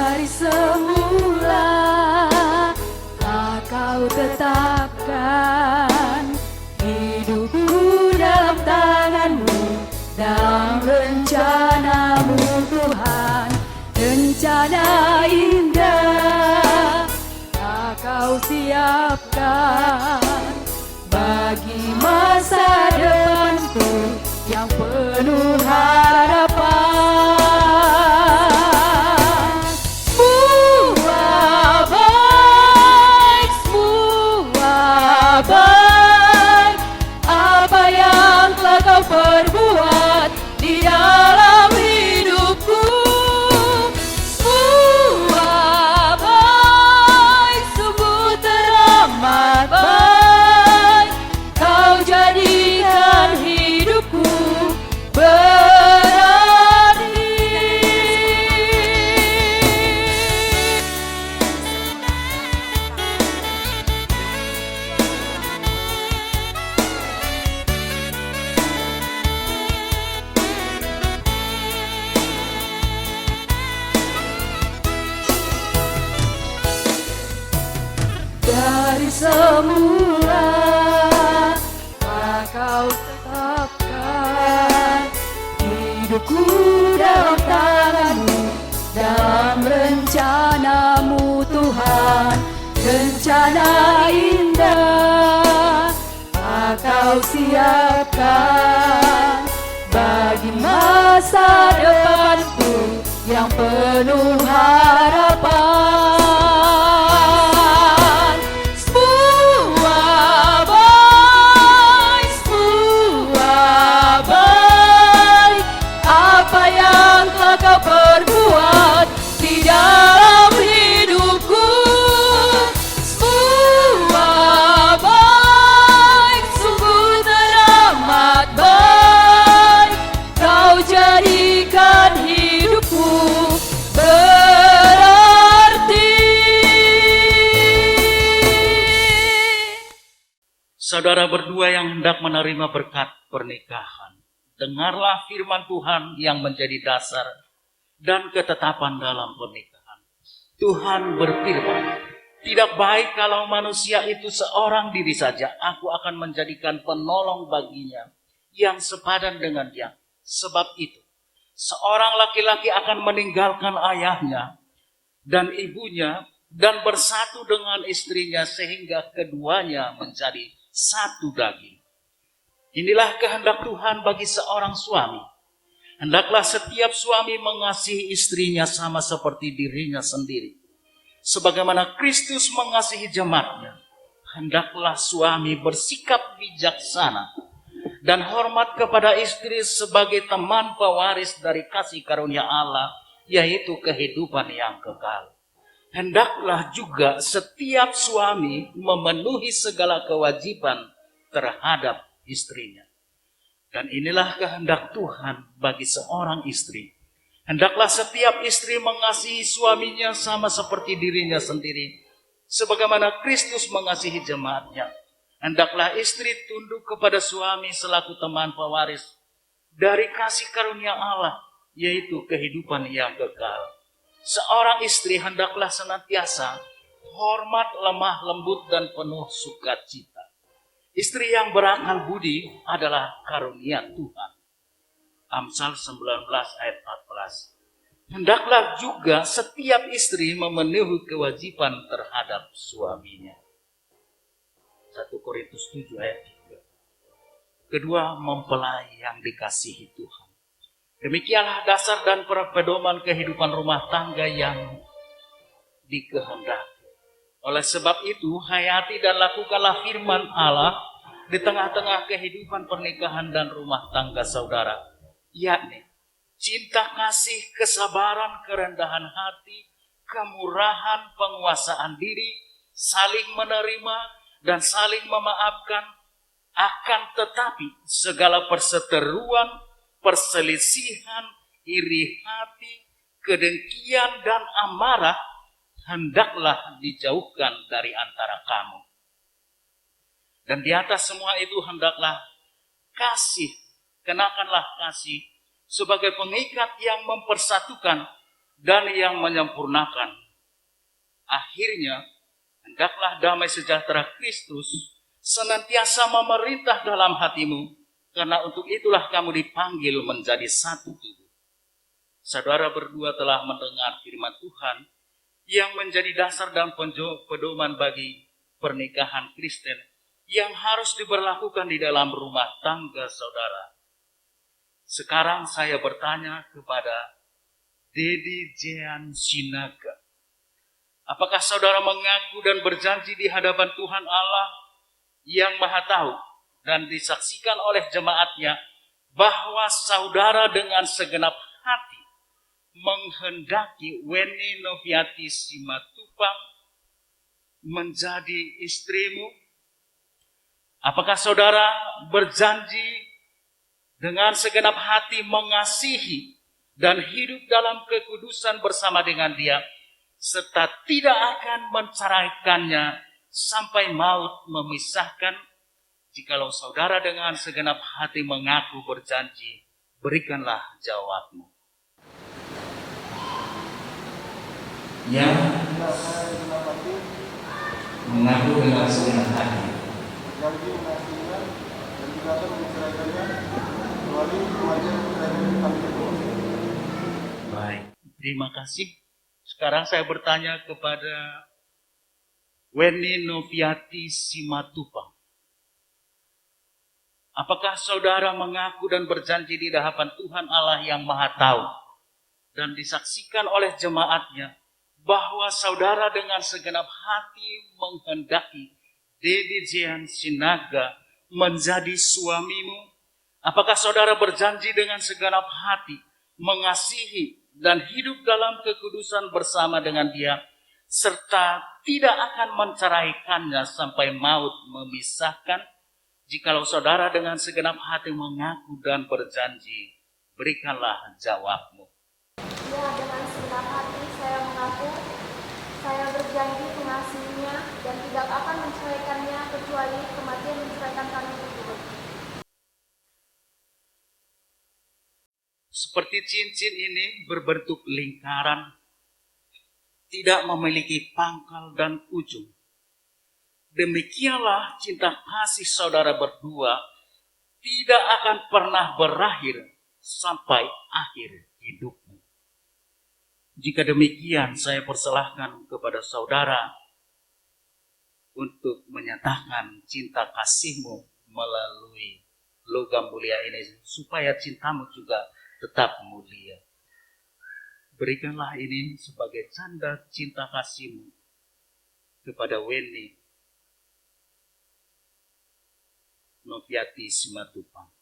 Dari semula Kau tetapkan hidupku dalam tangan-Mu, dalam rencana-Mu Tuhan. Rencana indah Kau siapkan bagi masa depanku yang penuh harapan. Baik apa yang telah Kau perbuat di dalam hidupku. Semua baik, sungguh teramat baik. Kau jadikan hidupku berarti. Dari semula Kau tetapkan hidupku dalam tangan-Mu, dalam rencana-Mu Tuhan. Rencana indah Kau siapkan bagi masa depanku yang penuh harapan. Kau perbuat di dalam hidupku. Semua baik, sungguh teramat baik. Kau jadikan hidupku berarti. Saudara berdua yang hendak menerima berkat pernikahan, dengarlah firman Tuhan yang menjadi dasar dan ketetapan dalam pernikahan. Tuhan berfirman, tidak baik kalau manusia itu seorang diri saja. Aku akan menjadikan penolong baginya yang sepadan dengan dia. Sebab itu, seorang laki-laki akan meninggalkan ayahnya dan ibunya dan bersatu dengan istrinya sehingga keduanya menjadi satu daging. Inilah kehendak Tuhan bagi seorang suami. Hendaklah setiap suami mengasihi istrinya sama seperti dirinya sendiri. Sebagaimana Kristus mengasihi jemaatnya, hendaklah suami bersikap bijaksana dan hormat kepada istri sebagai teman pewaris dari kasih karunia Allah, yaitu kehidupan yang kekal. Hendaklah juga setiap suami memenuhi segala kewajiban terhadap istrinya. Dan inilah kehendak Tuhan bagi seorang istri. Hendaklah setiap istri mengasihi suaminya sama seperti dirinya sendiri, sebagaimana Kristus mengasihi jemaatnya. Hendaklah istri tunduk kepada suami selaku teman pewaris dari kasih karunia Allah, yaitu kehidupan yang kekal. Seorang istri hendaklah senantiasa hormat, lemah lembut, dan penuh sukacita. Istri yang berakal budi adalah karunia Tuhan. Amsal 19 ayat 14. Hendaklah juga setiap istri memenuhi kewajiban terhadap suaminya. 1 Korintus 7 ayat 3. Kedua, mempelai yang dikasihi Tuhan. Demikianlah dasar dan pedoman kehidupan rumah tangga yang dikehendaki. Oleh sebab itu, hayati dan lakukanlah firman Allah di tengah-tengah kehidupan pernikahan dan rumah tangga saudara, yakni cinta kasih, kesabaran, kerendahan hati, kemurahan, penguasaan diri, saling menerima dan saling memaafkan. Akan tetapi segala perseteruan, perselisihan, iri hati, kedengkian, dan amarah hendaklah dijauhkan dari antara kamu. Dan di atas semua itu hendaklah kasih, kenakanlah kasih sebagai pengikat yang mempersatukan dan yang menyempurnakan. Akhirnya, hendaklah damai sejahtera Kristus senantiasa memerintah dalam hatimu, karena untuk itulah kamu dipanggil menjadi satu tubuh. Saudara berdua telah mendengar firman Tuhan yang menjadi dasar dan pedoman bagi pernikahan Kristen yang harus diberlakukan di dalam rumah tangga saudara. Sekarang saya bertanya kepada Dedi Jean Sinaga. Apakah saudara mengaku dan berjanji di hadapan Tuhan Allah yang Maha Tahu dan disaksikan oleh jemaatnya bahwa saudara dengan segenap hati menghendaki Weni Noviati Simatupang menjadi istrimu? Apakah saudara berjanji dengan segenap hati mengasihi dan hidup dalam kekudusan bersama dengan dia, serta tidak akan menceraikannya sampai maut memisahkan? Jikalau saudara dengan segenap hati mengaku berjanji, berikanlah jawabmu. Yang mengaku dengan segenap hati janji mengasihinya dan tidak akan menceraikannya kecuali kematian perceraian kami berdua. Baik, terima kasih. Sekarang saya bertanya kepada Weni Noviati Simatupang. Apakah saudara mengaku dan berjanji di hadapan Tuhan Allah yang Maha Tahu dan disaksikan oleh jemaatnya bahwa saudara dengan segenap hati menghendaki Dedi Jean Sinaga menjadi suamimu? Apakah saudara berjanji dengan segenap hati mengasihi dan hidup dalam kekudusan bersama dengan dia, serta tidak akan menceraikannya sampai maut memisahkan? Jikalau saudara dengan segenap hati mengaku dan berjanji, berikanlah jawabmu. Ya, dengan segenap hati saya mengaku, saya berjanji mengasihinya dan tidak akan menceraikannya kecuali kematian menceraikan kami berdua. Seperti cincin ini berbentuk lingkaran, tidak memiliki pangkal dan ujung. Demikianlah cinta kasih saudara berdua tidak akan pernah berakhir sampai akhir hidupmu. Jika demikian, saya persilahkan kepada saudara untuk menyatakan cinta kasihmu melalui logam mulia ini, supaya cintamu juga tetap mulia. Berikanlah ini sebagai tanda cinta kasihmu kepada Weni Noviati Simatupang.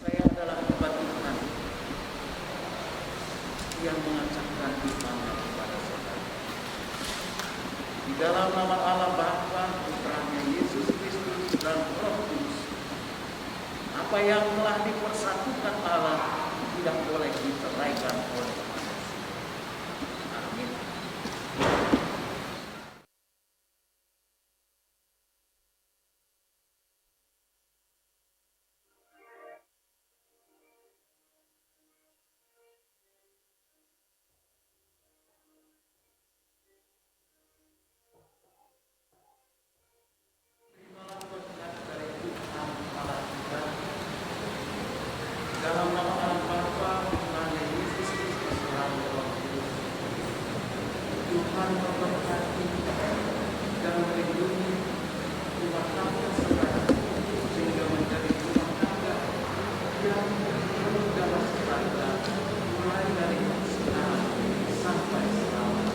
Saya adalah hamba Tuhan yang mengacakkan imannya kepada saudara. Di dalam nama Allah Bapa, Putranya Yesus Kristus dan Roh Kudus, apa yang telah dipersatukan Allah tidak boleh diceraikan oleh manusia. Amin. Tuhan memberkati dan melindungi rumah tangga saudara sehingga menjadi rumah tangga yang penuh damai sejahtera mulai dari sekarang sampai selamanya.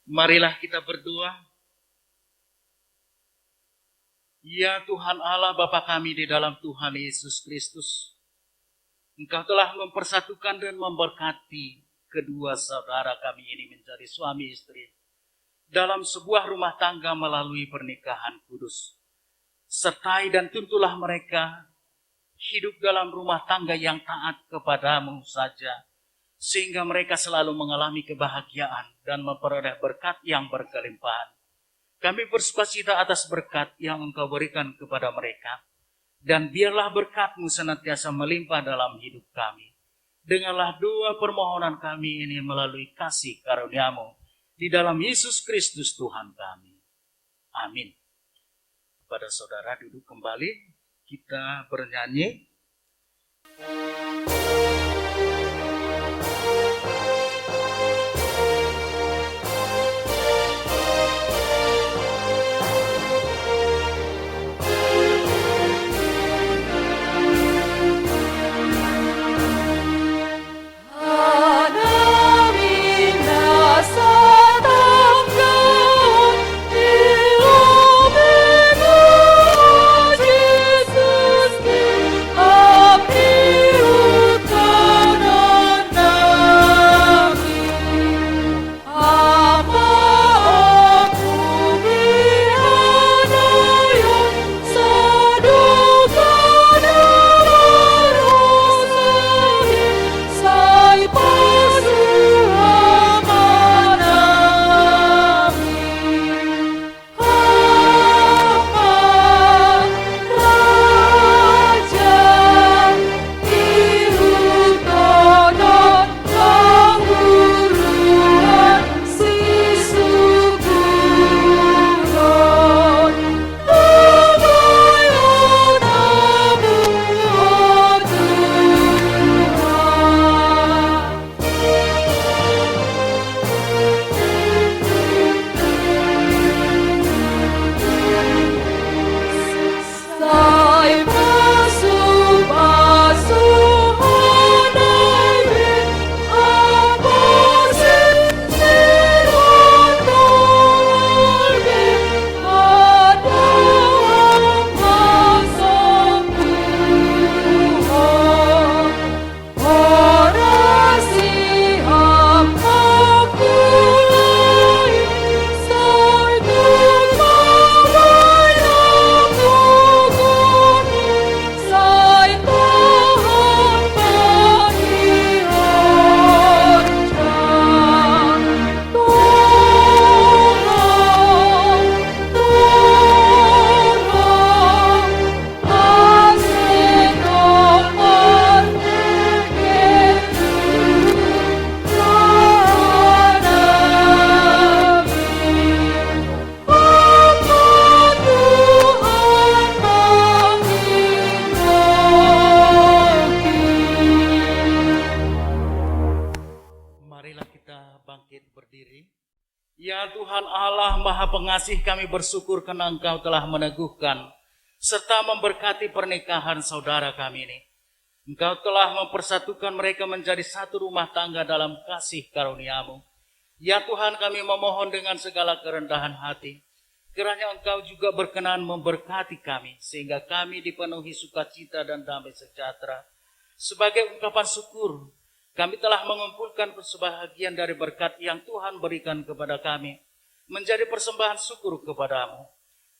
Marilah kita berdoa. Ya Tuhan Allah Bapa kami di dalam Tuhan Yesus Kristus, Engkau telah mempersatukan dan memberkati kedua saudara kami ini menjadi suami istri dalam sebuah rumah tangga melalui pernikahan kudus. Sertai dan tuntulah mereka hidup dalam rumah tangga yang taat kepadamu saja, sehingga mereka selalu mengalami kebahagiaan dan memperoleh berkat yang berkelimpahan. Kami bersukacita atas berkat yang Engkau berikan kepada mereka, dan biarlah berkat-Mu senantiasa melimpah dalam hidup kami. Dengarlah doa permohonan kami ini melalui kasih karunia-Mu di dalam Yesus Kristus Tuhan kami. Amin. Pada saudara duduk kembali, kita bernyanyi. Pengasih, kami bersyukur karena Engkau telah meneguhkan serta memberkati pernikahan saudara kami ini. Engkau telah mempersatukan mereka menjadi satu rumah tangga dalam kasih karunia-Mu. Ya Tuhan, kami memohon dengan segala kerendahan hati, kiranya Engkau juga berkenan memberkati kami, sehingga kami dipenuhi sukacita dan damai sejahtera. Sebagai ungkapan syukur, kami telah mengumpulkan sebahagian dari berkat yang Tuhan berikan kepada kami, menjadi persembahan syukur kepadamu.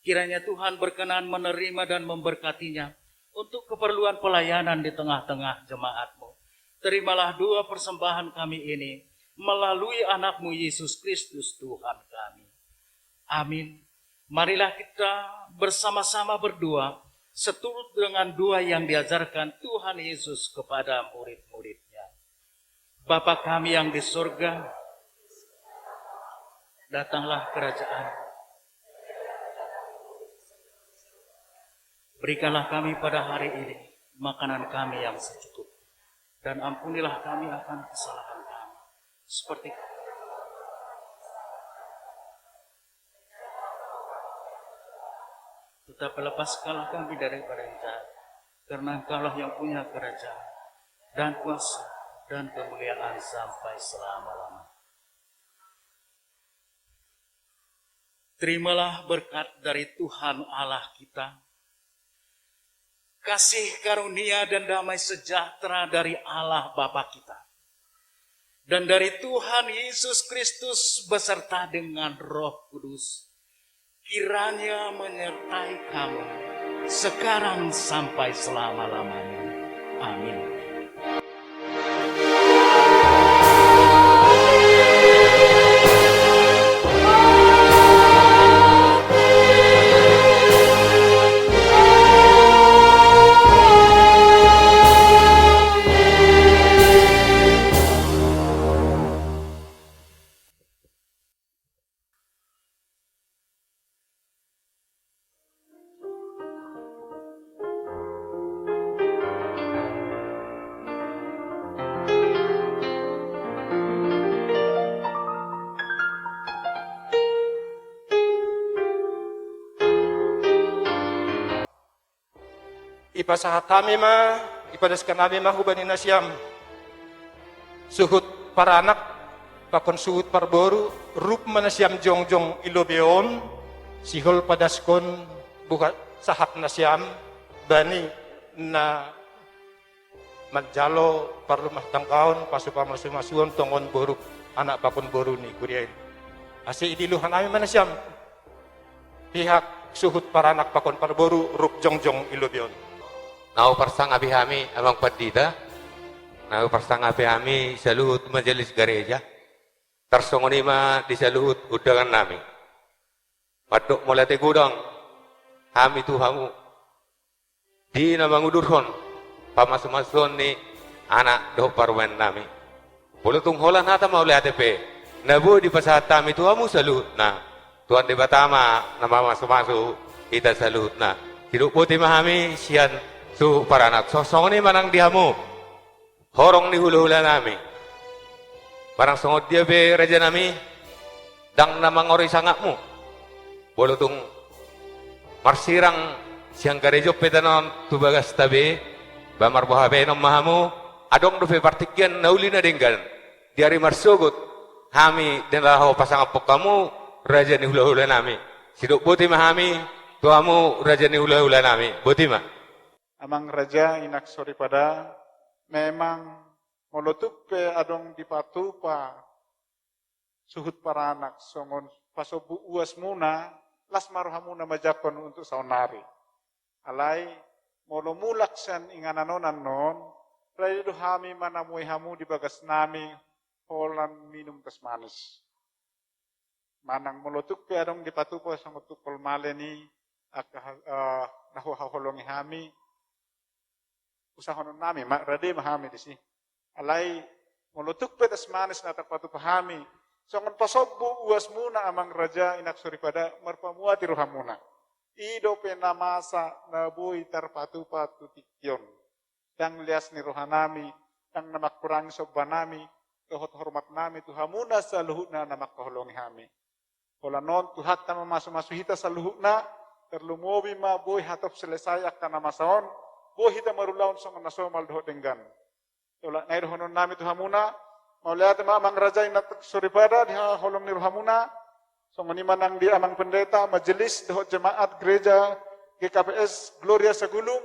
Kiranya Tuhan berkenan menerima dan memberkatinya untuk keperluan pelayanan di tengah-tengah jemaat-Mu. Terimalah doa persembahan kami ini melalui anak-Mu Yesus Kristus Tuhan kami. Amin. Marilah kita bersama-sama berdoa seturut dengan doa yang diajarkan Tuhan Yesus kepada murid-muridnya. Bapa kami yang di surga, datanglah kerajaan. Berikanlah kami pada hari ini makanan kami yang secukupnya, dan ampunilah kami akan kesalahan kami, seperti tetap lepaskanlah kami daripada yang jahat, karena Engkaulah yang punya kerajaan dan kuasa dan kemuliaan sampai selama-lamanya. Terimalah berkat dari Tuhan Allah kita, kasih karunia dan damai sejahtera dari Allah Bapa kita, dan dari Tuhan Yesus Kristus beserta dengan Roh Kudus, kiranya menyertai kamu sekarang sampai selama-lamanya. Amin. Ipasahat kami ma, ipadaskan kami ma hubani nasyam. Suhut para anak, pakon suhut parboru, rup manasyam jongjong ilobeon, sihol padaskon buka sahat nasyam, bani na majalo parlumah tangkaon, pasupa masumasuon tongon boru, anak pakon boru ni kuriain. Asi idiluhan kami manasyam. Pihak suhut para anak pakon parboru, rup jongjong ilobeon. Nau persang abihami amang padita, nau persang abihami saluhut majelis gereja, tersongonima di saluhut udangan nami. Padok mulai gudang, kami Tuhamu, di nama ngudurhon, pamasumasuan ni anak doh parwen nami. Bulutung holan hata mau lihat ATP, nabu di pasat kami Tuhamu saluhut na, Tuhan di batama nama masu kita saluhut na. Hidup putih mahami sian. Su para anak sosong ni manang dihamu horong ni hula-hula nami barang songod dia be raja nami dang namang ori sangakmu bolotung marsirang siang garejo petanon tubagas tabe bamar bohabe nom mahamu adong dufe partikian nauli na denggan diari marsugut kami dan raho pasang apok kamu raja ni hula-hula nami siduk putih mahami tuamu raja ni hula-hula nami putih mah. Amang raja inak sori pada memang molotuk pe adong dipatupa suhut para anak songon pasobu uas muna las marohamuna majakon untuk saunari alai molo mulaksan ingananon non raido hami manamui hamu di bagas nami holan minum tes manis manang molotuk pe adong dipatupa songon tukol maleni nahu haholongi hami usahanon nami, rade mahami di sini. Alai mulutuk petas manis na terpatu pahami. Songon pasobbu uas muna amang raja inak suri pada merpamuati rohamuna. Ido penamasa nabui terpatu patu tikyon. Dang lias ni rohanami, dang namak kurang sobbanami, tohot hormat nami tuhamuna saluhuna namak kaholongi hami. Kolanon tuhat tama masu-masu hita saluhuna, terlumobi ma boy hatop selesai akana masaon, boh hita marulaun songon nasomal doh denggan. Tola nair honon nami tuhamuna, mau lihat amang raja ina suri pada di holong ni rohamuna, songon imanang di amang pendeta majelis doh jemaat gereja GKPS Gloria Sagulung,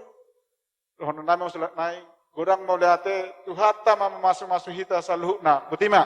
honon nami usulat naik, godang mau lihat tuhata mama masu hita saluhna, butima.